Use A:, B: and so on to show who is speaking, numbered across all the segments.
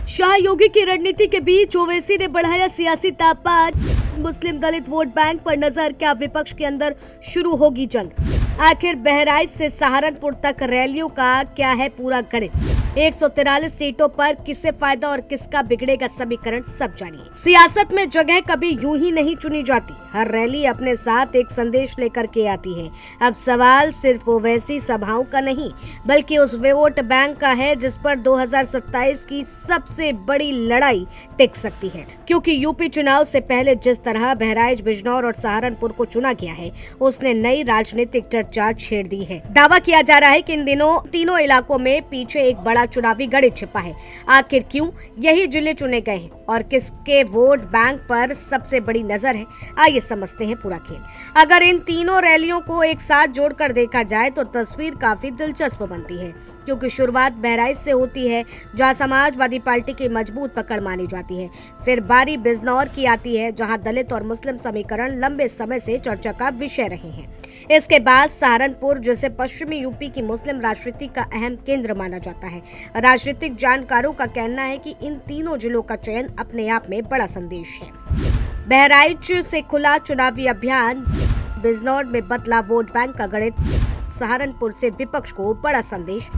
A: शाह योगी की रणनीति के बीच ओवैसी ने बढ़ाया सियासी तापमान। मुस्लिम दलित वोट बैंक पर नजर, क्या विपक्ष के अंदर शुरू होगी जंग। आखिर बहराइच से सहारनपुर तक रैलियों का क्या है पूरा गणित। 143 सीटों पर किससे फायदा और किसका बिगड़ेगा समीकरण, सब जानिए। सियासत में जगह कभी यूं ही नहीं चुनी जाती, हर रैली अपने साथ एक संदेश लेकर के आती है। अब सवाल सिर्फ ओवैसी सभाओं का नहीं, बल्कि उस वोट बैंक का है जिस पर 2027 की सबसे बड़ी लड़ाई टिक सकती है। क्योंकि यूपी चुनाव से पहले जिस तरह बहराइच, बिजनौर और सहारनपुर को चुना गया है, उसने नई राजनीतिक चर्चा छेड़ दी है। दावा किया जा रहा है कि इन दिनों तीनों इलाकों में पीछे एक बड़ा चुनावी गणित छिपा है। आखिर क्यों यही जिले चुने गए हैं और किसके वोट बैंक पर सबसे बड़ी नजर है, आइए समझते हैं पूरा खेल। अगर इन तीनों रैलियों को एक साथ जोड़कर देखा जाए तो तस्वीर काफी दिलचस्प बनती है, क्योंकि शुरुआत बहराइच से होती है जहां समाजवादी पार्टी की मजबूत पकड़ मानी जाती है। फिर बारी बिजनौर की आती है जहां दलित और मुस्लिम समीकरण लंबे समय से चर्चा का विषय रहे हैं। इसके बाद सहारनपुर, जिसे पश्चिमी यूपी की मुस्लिम राजनीति का अहम केंद्र माना जाता है। राजनीतिक जानकारों का कहना है कि इन तीनों जिलों का चयन अपने आप में बड़ा संदेश है। बहराइच से खुला चुनावी अभियान, बिजनौर में बदला वोट बैंक का गणित, सहारनपुर से विपक्ष को बड़ा संदेश।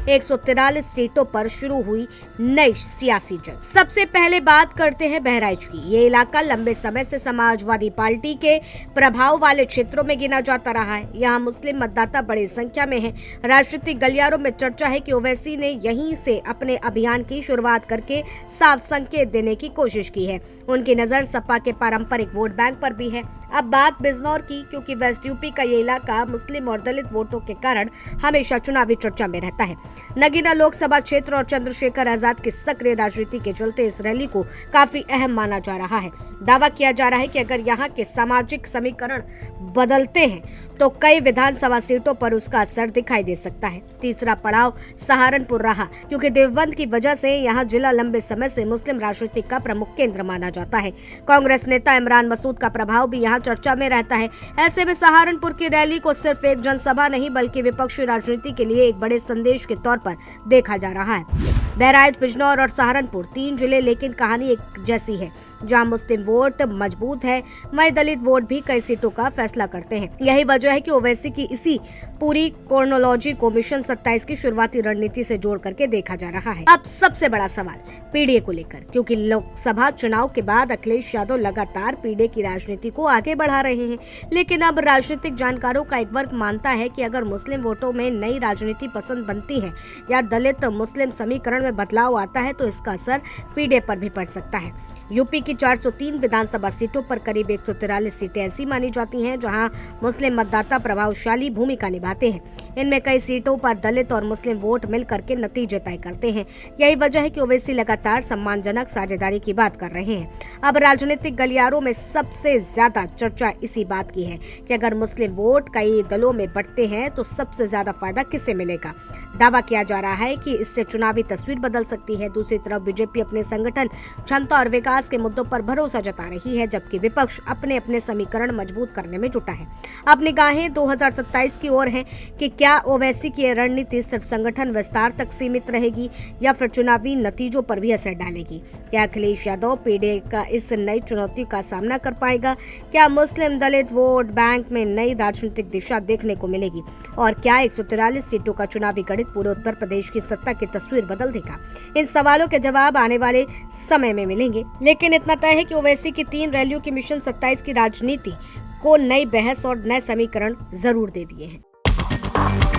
A: 143 सीटों पर शुरू हुई नई सियासी जंग। सबसे पहले बात करते हैं बहराइच की। ये इलाका लंबे समय से समाजवादी पार्टी के प्रभाव वाले क्षेत्रों में गिना जाता रहा है। यहाँ मुस्लिम मतदाता बड़ी संख्या में हैं। राजनीतिक गलियारों में चर्चा है कि ओवैसी ने यहीं से अपने अभियान की शुरुआत करके साफ संकेत देने की कोशिश की है। उनकी नजर सपा के पारंपरिक वोट बैंक पर भी है। अब बात बिजनौर की, क्योंकि वेस्ट यूपी का ये इलाका मुस्लिम और दलित वोटों के कारण हमेशा चुनावी चर्चा में रहता है। नगीना लोकसभा क्षेत्र और चंद्रशेखर आजाद की सक्रिय राजनीति के चलते इस रैली को काफी अहम माना जा रहा है। दावा किया जा रहा है कि अगर यहाँ के सामाजिक समीकरण बदलते हैं तो कई विधानसभा सीटों पर उसका असर दिखाई दे सकता है। तीसरा पड़ाव सहारनपुर रहा, क्योंकि देवबंद की वजह से यहाँ जिला लंबे समय से मुस्लिम राजनीति का प्रमुख केंद्र माना जाता है। कांग्रेस नेता इमरान मसूद का प्रभाव भी यहाँ चर्चा में रहता है। ऐसे में सहारनपुर की रैली को सिर्फ एक जनसभा नहीं, बल्कि विपक्षी राजनीति के लिए एक बड़े संदेश के तौर पर देखा जा रहा है। बहराइच, बिजनौर और सहारनपुर तीन जिले, लेकिन कहानी एक जैसी है। जहां मुस्लिम वोट मजबूत है, वहीं दलित वोट भी कई सीटों का फैसला करते हैं। यही वजह है कि ओवैसी की इसी पूरी क्रोनोलॉजी को मिशन 27 की शुरुआती रणनीति से जोड़ करके देखा जा रहा है। अब सबसे बड़ा सवाल पीडीए को लेकर, क्योंकि लोकसभा चुनाव के बाद अखिलेश यादव लगातार पीडीए की राजनीति को आगे बढ़ा रहे हैं। लेकिन अब राजनीतिक जानकारों का एक वर्ग मानता है कि अगर मुस्लिम वोटों में नई राजनीति पसंद बनती है या दलित मुस्लिम समीकरण में बदलाव आता है तो इसका असर पीडीए पर भी पड़ सकता है। यूपी की 403 विधानसभा सीटों पर करीब 143 सीटें ऐसी मानी जाती हैं जहां मुस्लिम मतदाता प्रभावशाली भूमिका निभाते हैं। इनमें कई सीटों पर दलित और मुस्लिम वोट मिलकर के नतीजे तय करते हैं। यही वजह है कि ओवैसी लगातार सम्मानजनक साझेदारी की बात कर रहे हैं। अब राजनीतिक गलियारों में सबसे ज्यादा चर्चा इसी बात की है कि अगर मुस्लिम वोट कई दलों में बढ़ते हैं तो सबसे ज्यादा फायदा किसे मिलेगा। दावा किया जा रहा है कि इससे चुनावी तस्वीर बदल सकती है। दूसरी तरफ बीजेपी अपने संगठन, क्षमता और विकास के मुद्दों पर भरोसा जता रही है, जबकि विपक्ष अपने अपने समीकरण मजबूत करने में जुटा है। अब निगाहें 2027 की ओर हैं कि क्या ओवैसी की रणनीति सिर्फ संगठन विस्तार तक सीमित रहेगी या फिर चुनावी नतीजों पर भी असर डालेगी। क्या अखिलेश यादव पीडीए का इस नई चुनौती का सामना कर पाएगा? क्या मुस्लिम दलित वोट बैंक में नई राजनीतिक दिशा देखने को मिलेगी? और क्या 143 सीटों का चुनावी गणित पूरे उत्तर प्रदेश की सत्ता की तस्वीर बदल देगा? इन सवालों के जवाब आने वाले समय में मिलेंगे, लेकिन इतना तय है कि ओवैसी की 3 रैलियों की मिशन 27 की राजनीति को नई बहस और नए समीकरण जरूर दे दिए हैं।